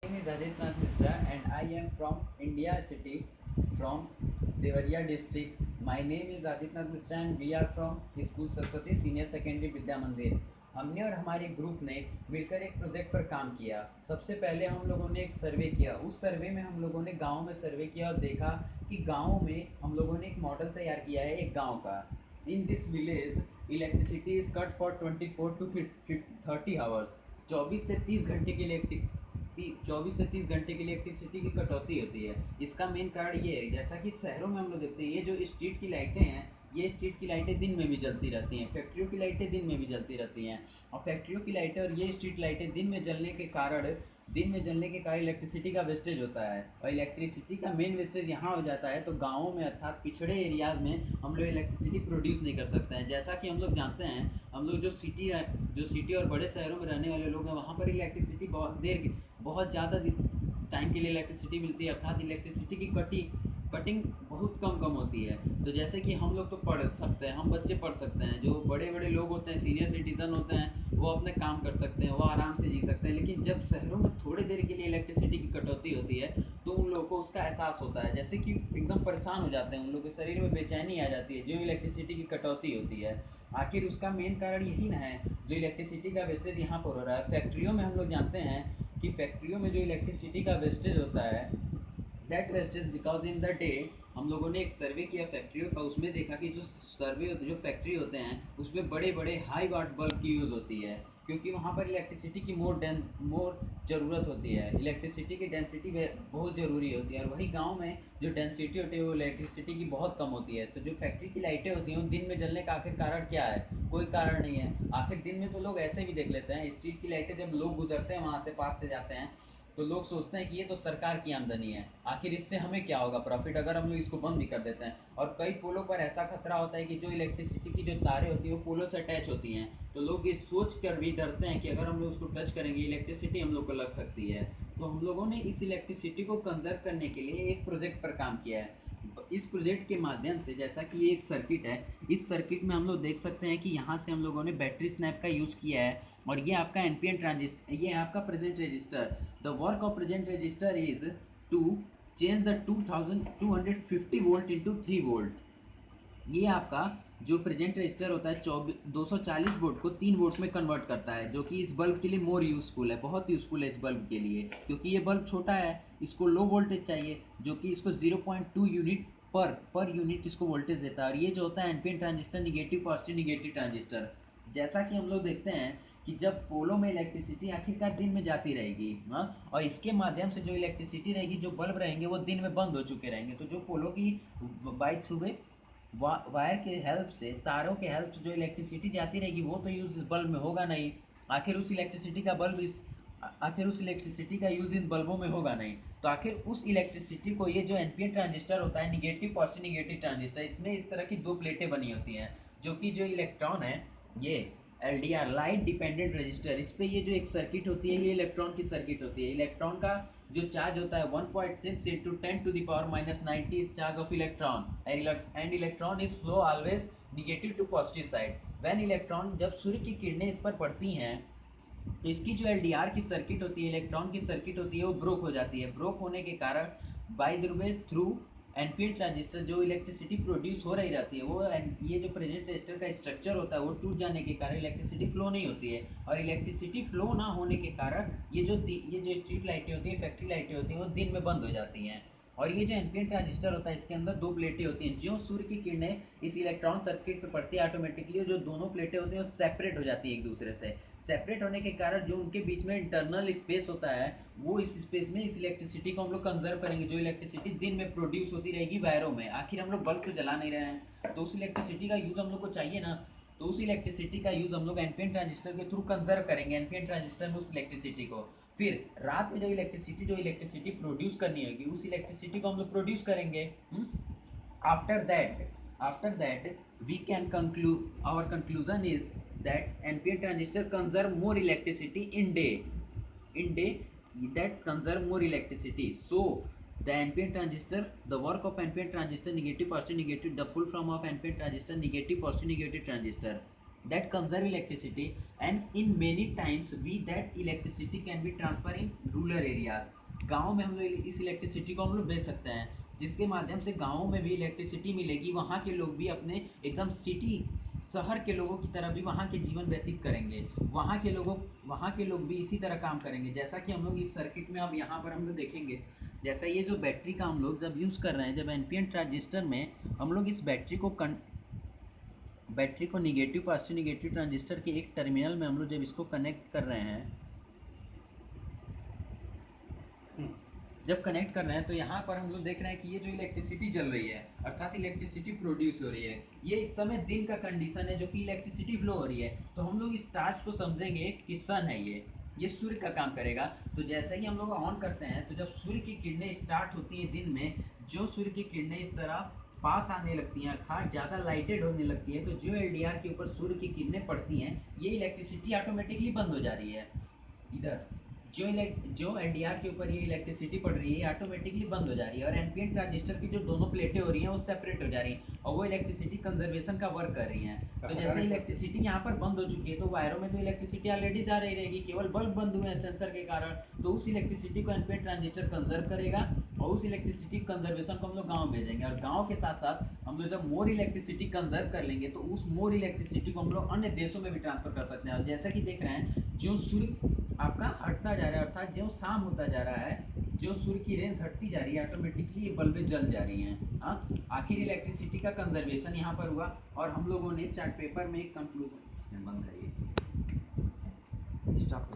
Name is Aditnath Mishra and I am from India city from Devariya district. My name is Aditnath Mishra and we are from School Saraswati senior secondary Vidya Mandir. हमने और हमारे group ने मिलकर एक project पर काम किया। सबसे पहले हम लोगों ने एक सर्वे किया। उस सर्वे में हम लोगों ने गांव में सर्वे किया और देखा कि गांव में हम लोगों ने एक मॉडल तैयार किया है एक गांव का। In this village electricity is cut for 24 to 30 hours. 24 से 30 घंटे के लिए इलेक्ट्रिसिटी की कटौती होती है। इसका मेन कारण ये है, जैसा कि शहरों में हम लोग देखते हैं, ये जो स्ट्रीट की लाइटें हैं, ये स्ट्रीट की लाइटें दिन में भी जलती रहती हैं, फैक्ट्रियों की लाइटें दिन में भी जलती रहती हैं। और फैक्ट्रियों की लाइटें और ये स्ट्रीट लाइटें दिन में जलने के कारण इलेक्ट्रिसिटी का वेस्टेज होता है। और इलेक्ट्रिसिटी का मेन वेस्टेज यहाँ हो जाता है, तो गाँवों में अर्थात पिछड़े एरियाज़ में हम लोग इलेक्ट्रिसिटी प्रोड्यूस नहीं कर सकते हैं। जैसा कि हम लोग जानते हैं, हम लोग जो सिटी और बड़े शहरों में रहने वाले लोग हैं, वहाँ पर इलेक्ट्रिसिटी बहुत ज़्यादा टाइम के लिए इलेक्ट्रिसिटी मिलती है, अर्थात इलेक्ट्रिसिटी की कटिंग बहुत कम होती है। तो जैसे कि हम लोग तो पढ़ सकते हैं, हम बच्चे पढ़ सकते हैं, जो बड़े बड़े लोग होते हैं, सीनियर सिटीज़न होते हैं, वो अपने काम कर सकते हैं, वो आराम से जी सकते हैं। लेकिन जब शहरों में थोड़ी देर के लिए इलेक्ट्रिसिटी की कटौती होती है, तो उन लोगों को उसका एहसास होता है, जैसे कि एकदम परेशान हो जाते हैं, उन लोगों के शरीर में बेचैनी आ जाती है जो इलेक्ट्रिसिटी की कटौती होती है। आखिर उसका मेन कारण यही ना है, जो इलेक्ट्रिसिटी का वेस्टेज यहाँ पर हो रहा है। फैक्ट्रियों में हम लोग जानते हैं कि फैक्ट्रियों में जो इलेक्ट्रिसिटी का वेस्टेज होता है, that wastage because in the day हम लोगों ने एक सर्वे किया फैक्ट्रियों का। उसमें देखा कि जो फैक्ट्री होते हैं उसमें बड़े बड़े हाई वाट बल्ब की यूज़ होती है, क्योंकि वहाँ पर इलेक्ट्रिसिटी की मोर ज़रूरत होती है। इलेक्ट्रिसिटी की डेंसिटी बहुत ज़रूरी होती है, और वही गांव में जो डेंसिटी होती है वो इलेक्ट्रिसिटी की बहुत कम होती है। तो जो फैक्ट्री की लाइटें होती हैं वो दिन में जलने का आखिर कारण क्या है? कोई कारण नहीं है। आखिर दिन में तो लोग ऐसे भी देख लेते हैं, स्ट्रीट की लाइटें जब लोग गुजरते हैं वहाँ से पास से जाते हैं, तो लोग सोचते हैं कि ये तो सरकार की आमदनी है, आखिर इससे हमें क्या होगा प्रॉफिट अगर हम लोग इसको बंद भी कर देते हैं। और कई पोलों पर ऐसा खतरा होता है कि जो इलेक्ट्रिसिटी की जो तारें होती हैं वो पोलों से अटैच होती हैं, तो लोग ये सोच कर भी डरते हैं कि अगर हम लोग उसको टच करेंगे इलेक्ट्रिसिटी हम लोग को लग सकती है। तो हम लोगों ने इस इलेक्ट्रिसिटी को कंजर्व करने के लिए एक प्रोजेक्ट पर काम किया है। इस प्रोजेक्ट के माध्यम से, जैसा कि ये एक सर्किट है, इस सर्किट में हम लोग देख सकते हैं कि यहाँ से हम लोगों ने बैटरी स्नैप का यूज़ किया है, और ये आपका एनपीएन ट्रांजिस्टर, ये आपका present register. The work of present register is to change the 2250 volt into 3 volt. ये आपका जो प्रेजेंट रजिस्टर होता है 240 वोल्ट को 3 वोल्ट में कन्वर्ट करता है, जो कि इस बल्ब के लिए मोर यूज़फुल है, बहुत यूज़फुल है इस बल्ब के लिए, क्योंकि ये बल्ब छोटा है, इसको लो वोल्टेज चाहिए, जो कि इसको 0.2 यूनिट पर यूनिट इसको वोल्टेज देता है। और ये जो होता है NPN transistor, negative positive negative transistor. जैसा कि हम लोग देखते हैं कि जब पोलो में इलेक्ट्रिसिटी आखिरकार दिन में जाती रहेगी, हाँ, और इसके माध्यम से जो इलेक्ट्रिसिटी रहेगी, जो बल्ब रहेंगे वो दिन में बंद हो चुके रहेंगे, तो जो पोलो की बाई थ्रू वे वायर के हेल्प से, तारों के हेल्प से जो इलेक्ट्रिसिटी जाती रहेगी वो तो यूज़ इस बल्ब में होगा नहीं। आखिर उस इलेक्ट्रिसिटी का यूज़ इन बल्बों में होगा नहीं। तो आखिर उस इलेक्ट्रिसिटी को, ये जो एनपीएन ट्रांजिस्टर होता है, निगेटिव पॉजिटिव निगेटिव ट्रांजिस्टर, इसमें इस तरह की दो प्लेटें बनी होती हैं, जो कि जो इलेक्ट्रॉन है, ये एलडीआर लाइट डिपेंडेंट रजिस्टर, इस पर ये जो एक सर्किट होती है, ये इलेक्ट्रॉन की सर्किट होती है। इलेक्ट्रॉन का जो चार्ज होता है 1.6 into 10⁻90 is charge of electron, and electron is flow always negative to positive side. When electron, जब सूर्य की किरणें इस पर पड़ती हैं, तो इसकी जो एलडीआर की सर्किट होती है, इलेक्ट्रॉन की सर्किट होती है, वो ब्रोक हो जाती है। ब्रोक होने के कारण by the way through NPN transistor जो इलेक्ट्रिसिटी प्रोड्यूस हो रही रहती है, वो ये जो प्रेजेंट रजिस्टर का स्ट्रक्चर होता है वो टूट जाने के कारण इलेक्ट्रिसिटी फ्लो नहीं होती है। और इलेक्ट्रिसिटी फ्लो ना होने के कारण ये जो स्ट्रीट लाइटें होती हैं, फैक्ट्री लाइटें होती हैं, वो दिन में बंद हो जाती हैं। और ये जो एनपीएन ट्रांजिस्टर होता है, इसके अंदर दो प्लेटें होती हैं। ज्यों सूर्य की किरणें इस इलेक्ट्रॉन सर्किट पर पड़ती है, ऑटोमेटिकली जो दोनों प्लेटें होती हैं वो सेपरेट हो जाती है एक दूसरे से। सेपरेट होने के कारण जो उनके बीच में इंटरनल स्पेस होता है, वो इस स्पेस में इस इलेक्ट्रिसिटी को हम लोग कंजर्व करेंगे, जो इलेक्ट्रिसिटी दिन में प्रोड्यूस होती रहेगी वायरों में। आखिर हम लोग बल्ब तो जला नहीं रहे हैं, तो उस इलेक्ट्रिसिटी का यूज़ हम लोग को चाहिए ना, तो उस इलेक्ट्रिसिटी का यूज़ हम लोग एनपीएन ट्रांजिस्टर के थ्रू कंजर्व करेंगे, एनपीएन ट्रांजिस्टर में उस इलेक्ट्रिसिटी को। फिर रात में जब इलेक्ट्रिसिटी प्रोड्यूस करनी होगी, उस इलेक्ट्रिसिटी को हम लोग प्रोड्यूस करेंगे। After that we can conclude, our conclusion is that NPN transistor conserve more electricity in day that conserve more electricity. So the NPN transistor, the work of NPN transistor, negative positive negative, the full form of NPN transistor, negative positive negative transistor, that conserve electricity, and in many times we that electricity can be transferred in rural areas. गाँव में हम लोग इस electricity को हम लोग बेच सकते हैं, जिसके माध्यम से गाँव में भी इलेक्ट्रिसिटी मिलेगी, वहाँ के लोग भी अपने एकदम सिटी शहर के लोगों की तरह भी वहाँ के जीवन व्यतीत करेंगे, वहाँ के लोग भी इसी तरह काम करेंगे। जैसा कि हम लोग इस सर्किट में अब यहाँ पर हम लोग देखेंगे, जैसा ये जो बैटरी का हम लोग जब यूज़ कर रहे हैं, जब एनपीएन ट्रांजिस्टर में हम लोग इस बैटरी को निगेटिव पॉजिटिव निगेटिव ट्रांजिस्टर के एक टर्मिनल में हम लोग जब इसको कनेक्ट कर रहे हैं, तो यहाँ पर हम लोग देख रहे हैं कि ये जो इलेक्ट्रिसिटी चल रही है, अर्थात इलेक्ट्रिसिटी प्रोड्यूस हो रही है, ये इस समय दिन का कंडीशन है जो कि इलेक्ट्रिसिटी फ्लो हो रही है। तो हम लोग इस टार्च को समझेंगे कि सन है, ये सूर्य का काम करेगा। तो जैसे ही हम लोग ऑन करते हैं, तो जब सूर्य की किरणें स्टार्ट होती हैं दिन में, जो सूर्य की किरणें इस तरह पास आने लगती हैं, अर्थात ज़्यादा लाइटेड होने लगती है, तो जो एलडीआर के ऊपर सूर्य की किरणें पड़ती हैं, ये इलेक्ट्रिसिटी ऑटोमेटिकली बंद हो जा रही है। इधर जो एनडीआर के ऊपर ये इलेक्ट्रिसिटी पड़ रही है, ऑटोमेटिकली बंद हो जा रही है, और एनपीएन ट्रांजिस्टर की जो दोनों प्लेटें हो रही हैं वो सेपरेट हो जा रही हैं, और वो इलेक्ट्रिसिटी कंजर्वेशन का वर्क कर रही हैं। तो जैसे इलेक्ट्रिसिटी यहाँ पर बंद हो चुकी है, तो वायरों में तो इलेक्ट्रिसिटी ऑलरेडी जा रही रहेगी, केवल बल्ब बंद हुए हैं सेंसर के कारण, तो उस इलेक्ट्रिसिटी को एनपीएन ट्रांजिस्टर कंजर्व करेगा, और उस इलेक्ट्रिसिटी कंजर्वेशन को हम लोग गाँव भेजेंगे, और गाँव के साथ साथ हम लोग जब मोर इलेक्ट्रिसिटी कंजर्व कर लेंगे, तो उस मोर इलेक्ट्रिसिटी को हम लोग अन्य देशों में भी ट्रांसफर कर सकते हैं। और जैसा कि देख रहे हैं, जो सूर्य आपका हटता जा रहा है, अर्थात जो शाम होता जा रहा है, जो सूर्य की रेंज हटती जा रही है, ऑटोमेटिकली ये बल्बें जल जा रही हैं। हाँ, आखिर इलेक्ट्रिसिटी का कंजर्वेशन यहाँ पर हुआ, और हम लोगों ने चार्ट पेपर में एक कंक्लूजन, बंद करिए, स्टॉप।